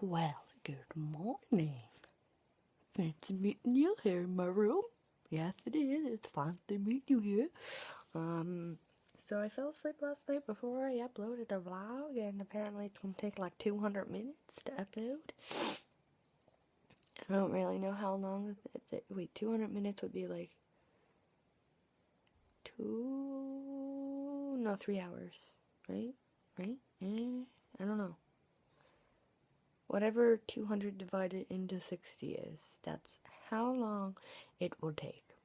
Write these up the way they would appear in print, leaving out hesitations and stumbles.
Well, good morning. Fancy meeting you here in my room. Yes, it is. It's fun to meet you here. So I fell asleep last night before I uploaded the vlog, and apparently it's gonna take like 200 minutes to upload. I don't really know how long. Wait, 200 minutes would be like 3 hours, right? Right? I don't know. Whatever 200 divided into 60 is, that's how long it will take.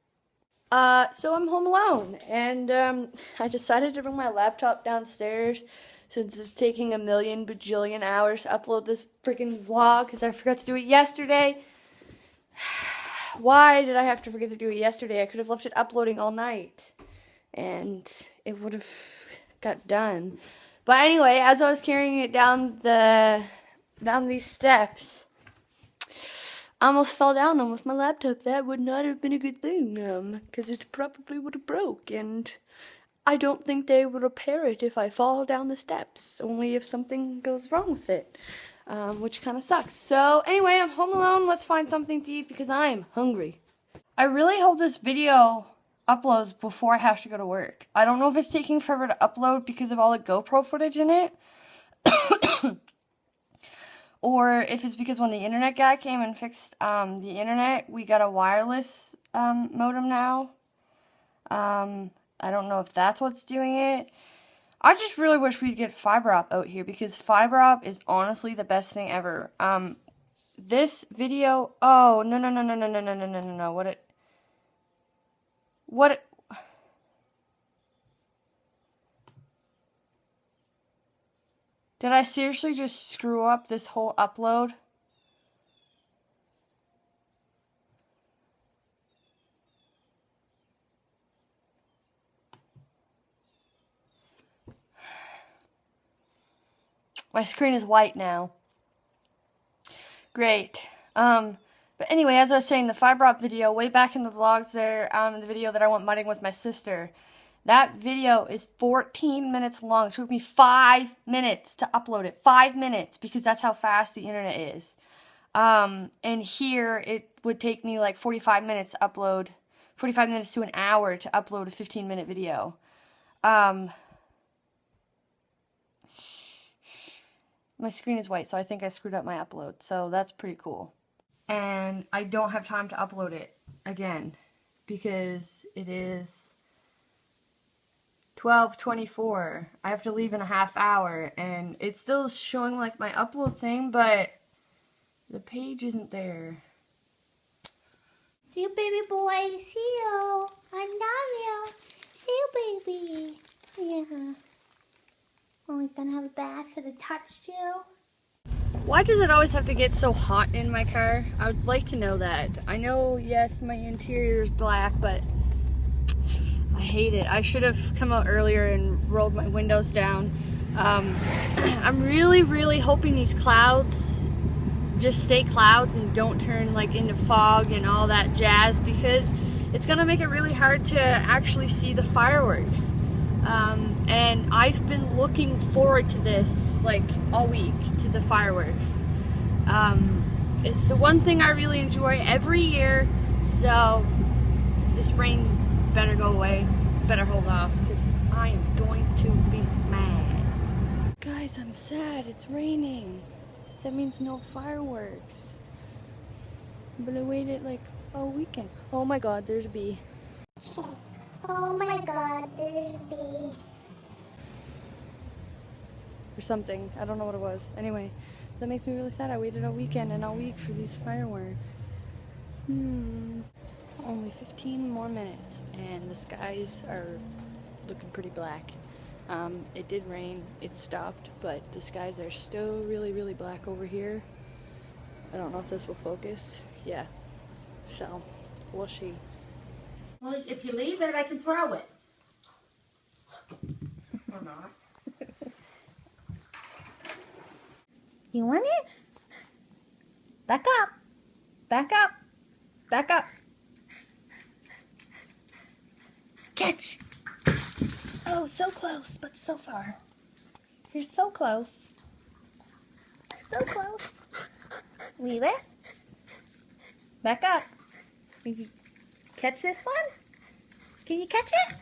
So I'm home alone, and I decided to bring my laptop downstairs since it's taking a million bajillion hours to upload this freaking vlog because I forgot to do it yesterday. Why did I have to forget to do it yesterday? I could have left it uploading all night, and it would have got done. But anyway, as I was carrying it down these steps, I almost fell down them with my laptop. That would not have been a good thing, because it probably would have broke, and I don't think they would repair it if I fall down the steps, only if something goes wrong with it, which kind of sucks. So anyway, I'm home alone. Let's find something to eat because I am hungry. I really hope this video uploads before I have to go to work. I don't know if it's taking forever to upload because of all the GoPro footage in it, or if it's because when the internet guy came and fixed the internet, we got a wireless modem now. I don't know if that's what's doing it. I just really wish we'd get fiber op out here because fiber op is honestly the best thing ever. This video, oh, no. Did I seriously just screw up this whole upload? My screen is white now. Great. But anyway, as I was saying, the fiber op video, way back in the vlogs there, in the video that I went mudding with my sister, that video is 14 minutes long. It took me 5 minutes to upload it. 5 minutes, because that's how fast the internet is. And here, it would take me like 45 minutes to upload, 45 minutes to an hour to upload a 15-minute video. My screen is white, so I think I screwed up my upload. So that's pretty cool. And I don't have time to upload it again, because it is 12:24. I have to leave in a half hour, and it's still showing like my upload thing, but the page isn't there. See you, baby boy. See you. I love you. See you, baby. Yeah. Oh, we're gonna have a bath for the touch too. Why does it always have to get so hot in my car? I would like to know that. I know, yes, my interior is black, but I hate it. I should have come out earlier and rolled my windows down. I'm really hoping these clouds just stay clouds and don't turn like into fog and all that jazz, because it's gonna make it really hard to actually see the fireworks. And I've been looking forward to this like all week, to the fireworks. It's the one thing I really enjoy every year, so this rain better go away, better hold off, because I am going to be mad. Guys, I'm sad, it's raining. That means no fireworks. But I waited like a weekend. Oh my god, there's a bee. Oh my god, there's a bee. Or something, I don't know what it was. Anyway, that makes me really sad. I waited a weekend and a week for these fireworks. Only 15 more minutes, and the skies are looking pretty black. It did rain, it stopped, but the skies are still really black over here. I don't know if this will focus. Yeah, so we'll see. Well, if you leave it, I can throw it. Or not. You want it? Back up! Back up! Back up! Catch! Oh, so close, but so far. You're so close. So close. Leave it. Back up. Can you catch this one? Can you catch it?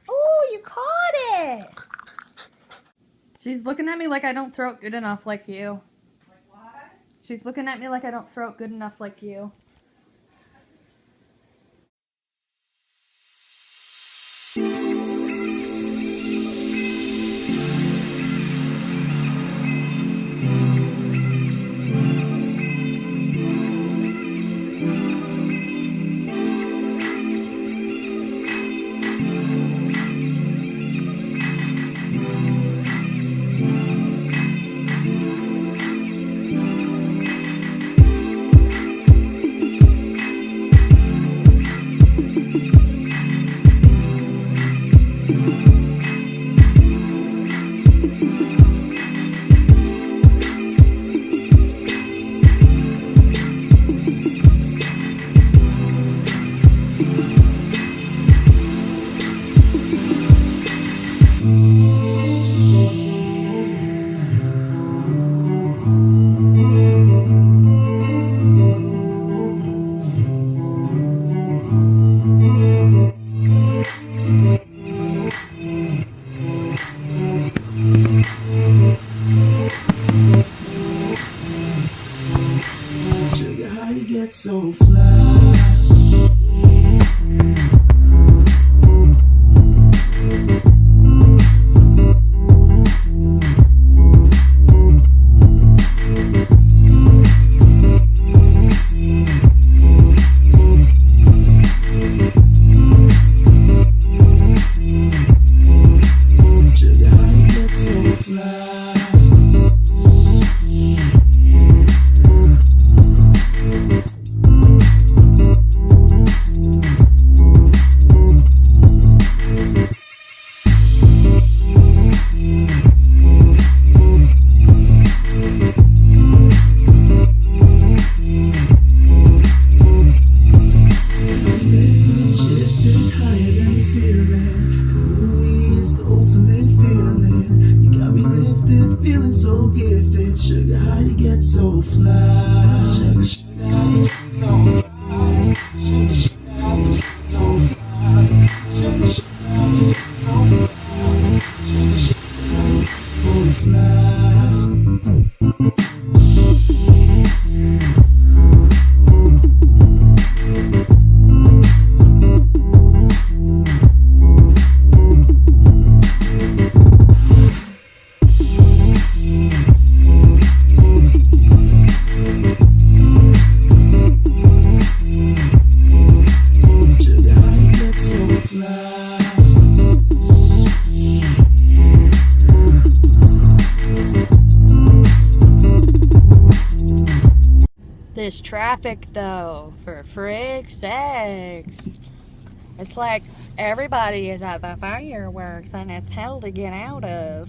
Oh, you caught it. She's looking at me like I don't throw it good enough like you. Like what? She's looking at me like I don't throw it good enough like you. Sugar, how you get so fly? Sugar, how you get so fly? Shifted higher than the ceiling. Ooh, it's the ultimate feeling. You got me lifted, feeling so gifted. Sugar, how you get so fly? Sugar, sugar, how you get so fly? Sugar, sugar, how you get so fly? Sugar, sugar, how you get so fly? Sugar, sugar, how you get so fly? Sugar, how you get so fly? This traffic though, for frick's sakes. It's like everybody is at the fireworks and it's hell to get out of.